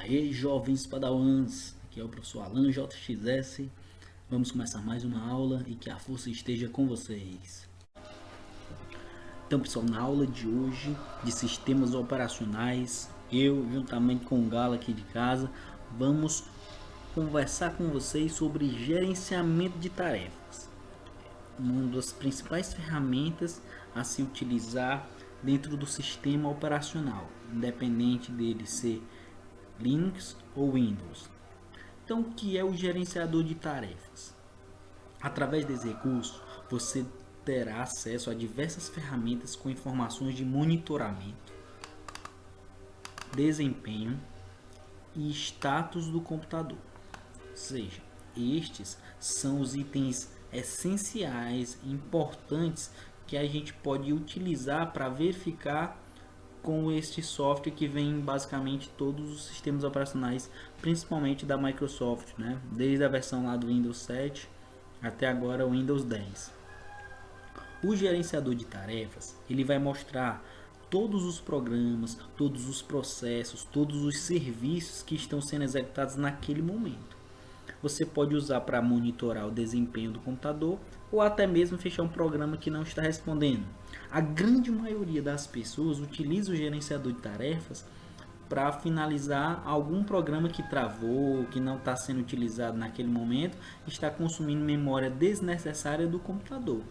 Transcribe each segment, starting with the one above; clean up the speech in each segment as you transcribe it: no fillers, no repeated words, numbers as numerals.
Aê, jovens padawans, aqui é o professor Alan JXS. Vamos começar mais uma aula e que a força esteja com vocês. Então, pessoal, na aula de hoje de sistemas operacionais, eu, juntamente com o Galo aqui de casa, vamos conversar com vocês sobre gerenciamento de tarefas. Uma das principais ferramentas a se utilizar dentro do sistema operacional, independente dele ser Linux ou Windows. Então, o que é o gerenciador de tarefas? Através desse recurso, você terá acesso a diversas ferramentas com informações de monitoramento, desempenho e status do computador. Ou seja, estes são os itens essenciais e importantes que a gente pode utilizar para verificar com este software que vem em basicamente todos os sistemas operacionais, principalmente da Microsoft, né? Desde a versão lá do Windows 7 até agora o Windows 10. O gerenciador de tarefas, ele vai mostrar todos os programas, todos os processos, todos os serviços que estão sendo executados naquele momento. Você pode usar para monitorar o desempenho do computador ou até mesmo fechar um programa que não está respondendo. A grande maioria das pessoas utiliza o gerenciador de tarefas para finalizar algum programa que travou, que não está sendo utilizado naquele momento, está consumindo memória desnecessária do computador.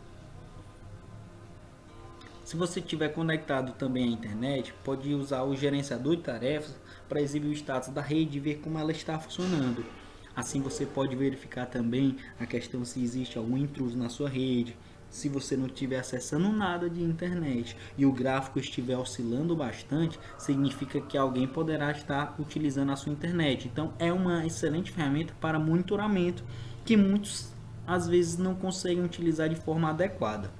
Se você estiver conectado também à internet, pode usar o gerenciador de tarefas para exibir o status da rede e ver como ela está funcionando. Assim você pode verificar também a questão se existe algum intruso na sua rede. Se você não estiver acessando nada de internet e o gráfico estiver oscilando bastante, significa que alguém poderá estar utilizando a sua internet. Então é uma excelente ferramenta para monitoramento que muitos às vezes não conseguem utilizar de forma adequada.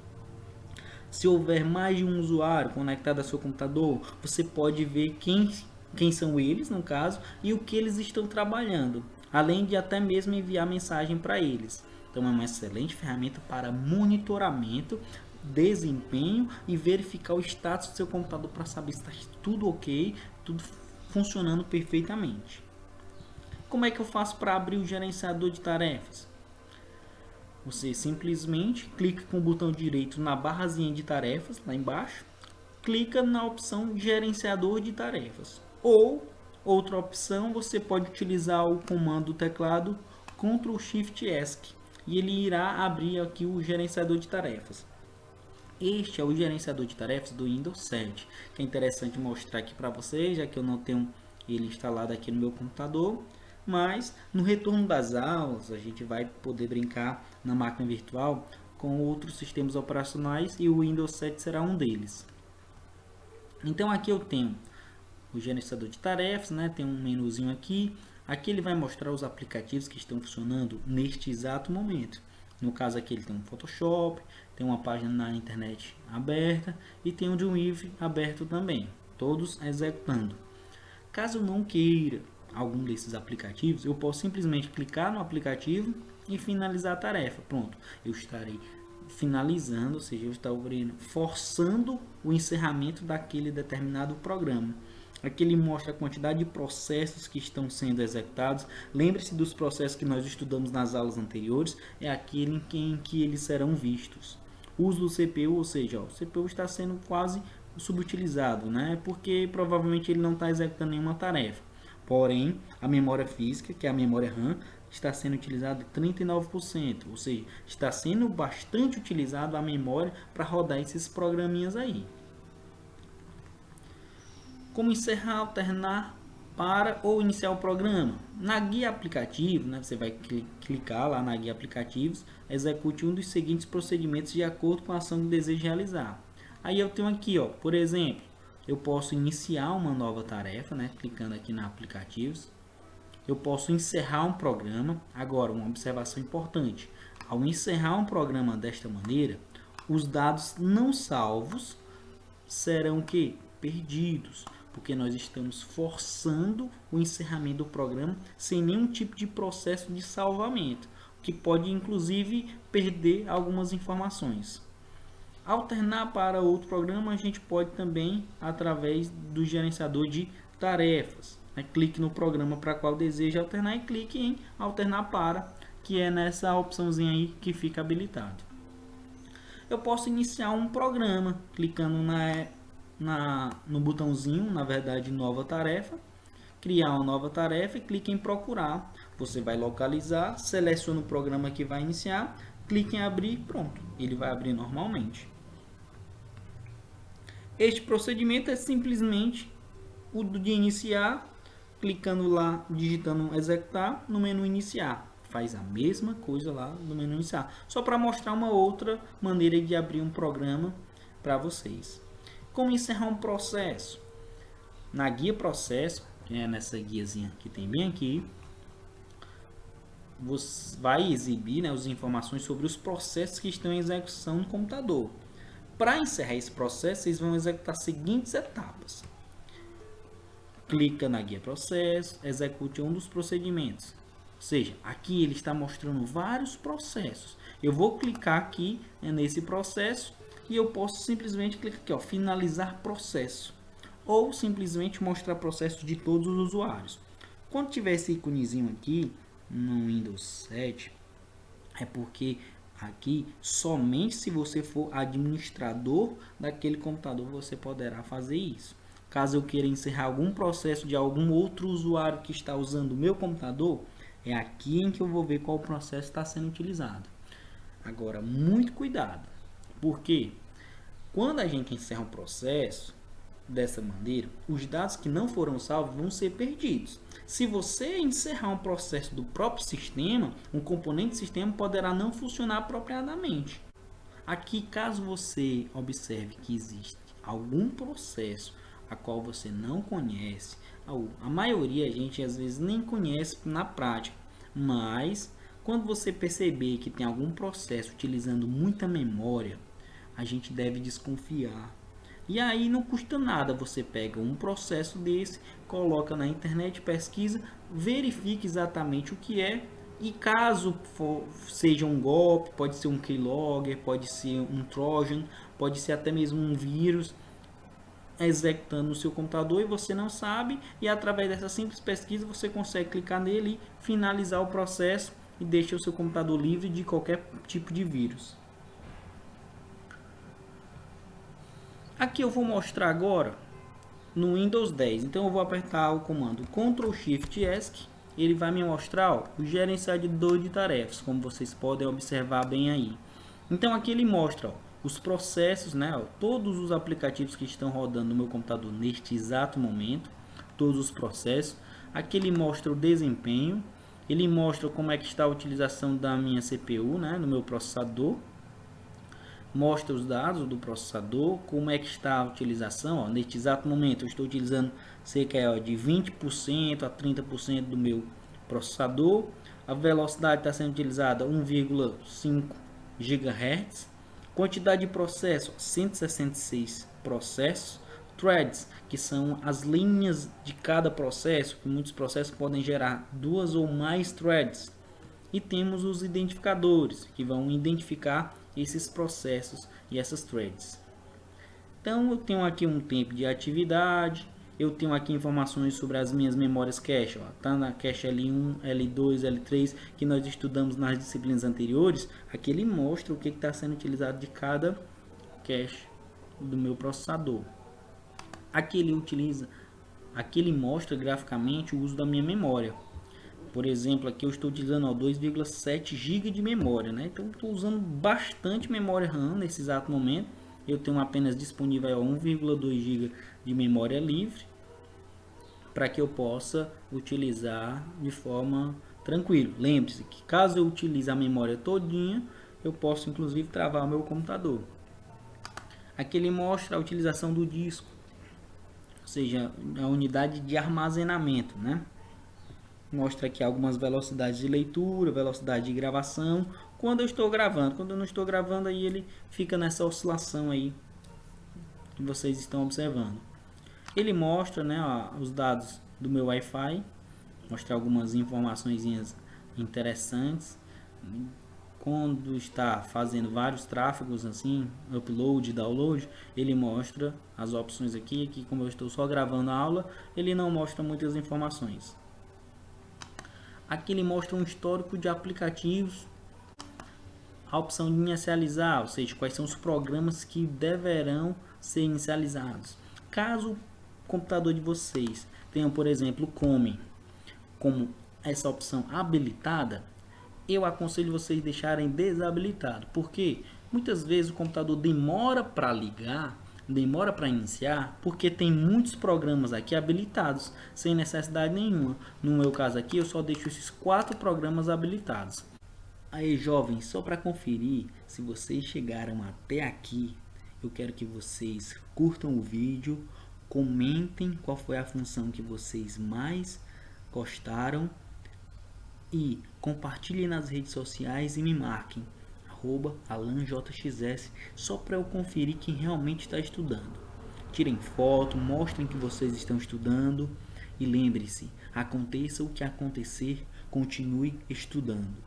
Se houver mais de um usuário conectado ao seu computador, você pode ver quem são eles, no caso, e o que eles estão trabalhando, além de até mesmo enviar mensagem para eles. Então é uma excelente ferramenta para monitoramento, desempenho e verificar o status do seu computador para saber se está tudo ok, tudo funcionando perfeitamente. Como é que eu faço para abrir o gerenciador de tarefas? Você simplesmente clica com o botão direito na barrazinha de tarefas, lá embaixo, clica na opção gerenciador de tarefas. Ou, outra opção, você pode utilizar o comando do teclado Ctrl Shift ESC e ele irá abrir aqui o gerenciador de tarefas. Este é o gerenciador de tarefas do Windows 7, que é interessante mostrar aqui para vocês, já que eu não tenho ele instalado aqui no meu computador. Mas no retorno das aulas a gente vai poder brincar na máquina virtual com outros sistemas operacionais e o Windows 7 será um deles. Então aqui eu tenho o gerenciador de tarefas, né? Tem um menuzinho aqui. Aqui ele vai mostrar os aplicativos que estão funcionando neste exato momento. No caso aqui ele tem um Photoshop, tem uma página na internet aberta e tem um Dreamweaver aberto também, todos executando. Caso eu não queira algum desses aplicativos, eu posso simplesmente clicar no aplicativo e finalizar a tarefa. Pronto, eu estarei finalizando, ou seja, eu estarei forçando o encerramento daquele determinado programa. Aqui ele mostra a quantidade de processos que estão sendo executados. Lembre-se dos processos que nós estudamos nas aulas anteriores, é aquele em que eles serão vistos. O uso do CPU, ou seja, o CPU está sendo quase subutilizado, né? Porque provavelmente ele não está executando nenhuma tarefa. Porém, a memória física, que é a memória RAM, está sendo utilizada 39%, ou seja, está sendo bastante utilizado a memória para rodar esses programinhas aí. Como encerrar, alternar, para ou iniciar o programa? Na guia aplicativo, né, você vai clicar lá na guia aplicativos, execute um dos seguintes procedimentos de acordo com a ação que deseja realizar. Aí eu tenho aqui, ó, por exemplo, eu posso iniciar uma nova tarefa, né, clicando aqui na aplicativos. Eu posso encerrar um programa. Agora, uma observação importante: ao encerrar um programa desta maneira, os dados não salvos serão perdidos, porque nós estamos forçando o encerramento do programa sem nenhum tipo de processo de salvamento, que pode inclusive perder algumas informações. Alternar para outro programa a gente pode também através do gerenciador de tarefas. né? Clique no programa para qual deseja alternar e clique em alternar para, que é nessa opçãozinha aí que fica habilitado. Eu posso iniciar um programa clicando no botãozinho, na verdade, nova tarefa, criar uma nova tarefa e clique em procurar. Você vai localizar, seleciona o programa que vai iniciar, clique em abrir, pronto, ele vai abrir normalmente. Este procedimento é simplesmente o de iniciar, clicando lá, digitando executar no menu iniciar. Faz a mesma coisa lá no menu iniciar, só para mostrar uma outra maneira de abrir um programa para vocês. Como encerrar um processo? Na guia processo, que é nessa guiazinha que tem bem aqui, você vai exibir, né, as informações sobre os processos que estão em execução no computador. Para encerrar esse processo, vocês vão executar as seguintes etapas. Clica na guia processo, execute um dos procedimentos. Ou seja, aqui ele está mostrando vários processos. Eu vou clicar aqui nesse processo e eu posso simplesmente clicar aqui, ó, finalizar processo. Ou simplesmente mostrar processos de todos os usuários. Quando tiver esse íconezinho aqui no Windows 7, é porque aqui somente se você for administrador daquele computador você poderá fazer isso. Caso eu queira encerrar algum processo de algum outro usuário que está usando o meu computador, é aqui em que eu vou ver qual processo está sendo utilizado. Agora, muito cuidado, porque quando a gente encerra um processo dessa maneira, os dados que não foram salvos vão ser perdidos. Se você encerrar um processo do próprio sistema, um componente do sistema poderá não funcionar apropriadamente. Aqui, caso você observe que existe algum processo a qual você não conhece, a maioria a gente às vezes nem conhece na prática, mas quando você perceber que tem algum processo utilizando muita memória, a gente deve desconfiar. E aí não custa nada, você pega um processo desse, coloca na internet, pesquisa, verifique exatamente o que é, e caso seja um golpe, pode ser um keylogger, pode ser um trojan, pode ser até mesmo um vírus executando no seu computador e você não sabe, e através dessa simples pesquisa você consegue clicar nele e finalizar o processo e deixa o seu computador livre de qualquer tipo de vírus. Aqui eu vou mostrar agora no Windows 10. Então eu vou apertar o comando Ctrl Shift ESC. Ele vai me mostrar, ó, o gerenciador de tarefas, como vocês podem observar bem aí. Então aqui ele mostra, ó, os processos, né, ó, todos os aplicativos que estão rodando no meu computador neste exato momento, todos os processos. Aqui ele mostra o desempenho, ele mostra como é que está a utilização da minha CPU, né, no meu processador. Mostra os dados do processador, como é que está a utilização. Ó, neste exato momento eu estou utilizando cerca de 20% a 30% do meu processador. A velocidade está sendo utilizada 1,5 GHz. Quantidade de processo, 166 processos. Threads, que são as linhas de cada processo, que muitos processos podem gerar 2 ou mais threads. E temos os identificadores, que vão identificar esses processos e essas threads. Então eu tenho aqui um tempo de atividade, eu tenho aqui informações sobre as minhas memórias cache, tá na cache L1, L2, L3, que nós estudamos nas disciplinas anteriores. Aqui ele mostra o que está sendo utilizado de cada cache do meu processador. Aqui ele mostra graficamente o uso da minha memória. Por exemplo, aqui eu estou utilizando 2,7 GB de memória, né? Então estou usando bastante memória RAM nesse exato momento. Eu tenho apenas disponível 1,2 GB de memória livre para que eu possa utilizar de forma tranquila. Lembre-se que caso eu utilize a memória todinha, eu posso inclusive travar o meu computador. Aqui ele mostra a utilização do disco, ou seja, a unidade de armazenamento, né? Mostra aqui algumas velocidades de leitura, velocidade de gravação. Quando eu estou gravando, quando eu não estou gravando, aí ele fica nessa oscilação aí que vocês estão observando. Ele mostra, né, ó, os dados do meu Wi-Fi, mostra algumas informações interessantes, quando está fazendo vários tráfegos assim, upload, download, ele mostra as opções aqui, que como eu estou só gravando a aula, ele não mostra muitas informações. Aqui ele mostra um histórico de aplicativos, a opção de inicializar, ou seja, quais são os programas que deverão ser inicializados. Caso o computador de vocês tenha, por exemplo, o Chrome como essa opção habilitada, eu aconselho vocês deixarem desabilitado, porque muitas vezes o computador demora para ligar, demora para iniciar, porque tem muitos programas aqui habilitados, sem necessidade nenhuma. No meu caso aqui, eu só deixo esses 4 programas habilitados. Aí, jovens, só para conferir, se vocês chegaram até aqui, eu quero que vocês curtam o vídeo, comentem qual foi a função que vocês mais gostaram e compartilhem nas redes sociais e me marquem @alanjxs, só para eu conferir quem realmente está estudando. Tirem foto, mostrem que vocês estão estudando e lembre-se, aconteça o que acontecer, continue estudando.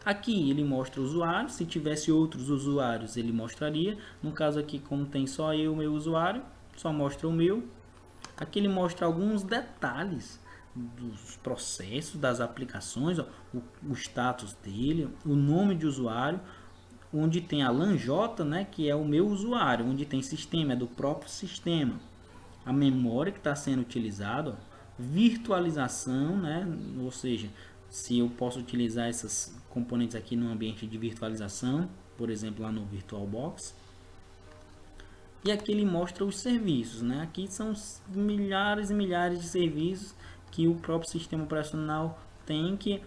Aqui ele mostra o usuário, se tivesse outros usuários ele mostraria, no caso aqui como tem só eu, meu usuário, só mostra o meu. Aqui ele mostra alguns detalhes dos processos, das aplicações, ó, o status dele, o nome de usuário, onde tem a LANJ, né, que é o meu usuário, onde tem sistema, é do próprio sistema, a memória que está sendo utilizada, virtualização, né, ou seja, se eu posso utilizar esses componentes aqui no ambiente de virtualização, por exemplo, lá no VirtualBox. E aqui ele mostra os serviços, né? Aqui são milhares e milhares de serviços que o próprio sistema operacional tem, que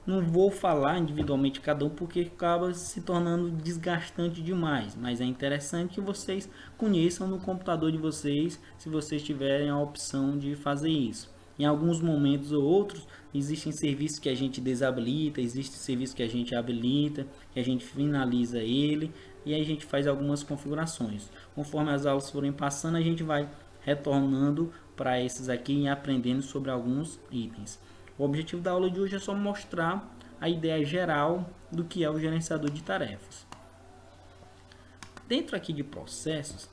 não vou falar individualmente cada um porque acaba se tornando desgastante demais, mas é interessante que vocês conheçam no computador de vocês, se vocês tiverem a opção de fazer isso. Em alguns momentos ou outros, existem serviços que a gente desabilita, existem serviços que a gente habilita, que a gente finaliza ele, e aí a gente faz algumas configurações. Conforme as aulas forem passando, a gente vai retornando para esses aqui e aprendendo sobre alguns itens. O objetivo da aula de hoje é só mostrar a ideia geral do que é o gerenciador de tarefas. Dentro aqui de processos,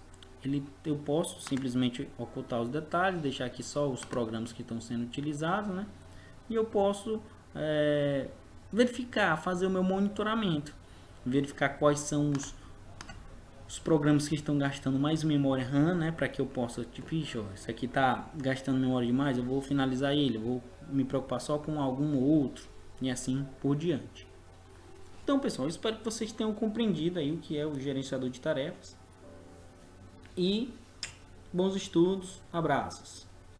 eu posso simplesmente ocultar os detalhes, deixar aqui só os programas que estão sendo utilizados, né? E eu posso verificar, fazer o meu monitoramento, verificar quais são os programas que estão gastando mais memória RAM, né, para que eu possa, tipo, isso aqui está gastando memória demais, eu vou finalizar ele, eu vou me preocupar só com algum outro, e assim por diante. Então, pessoal, eu espero que vocês tenham compreendido aí o que é o gerenciador de tarefas, e bons estudos, abraços!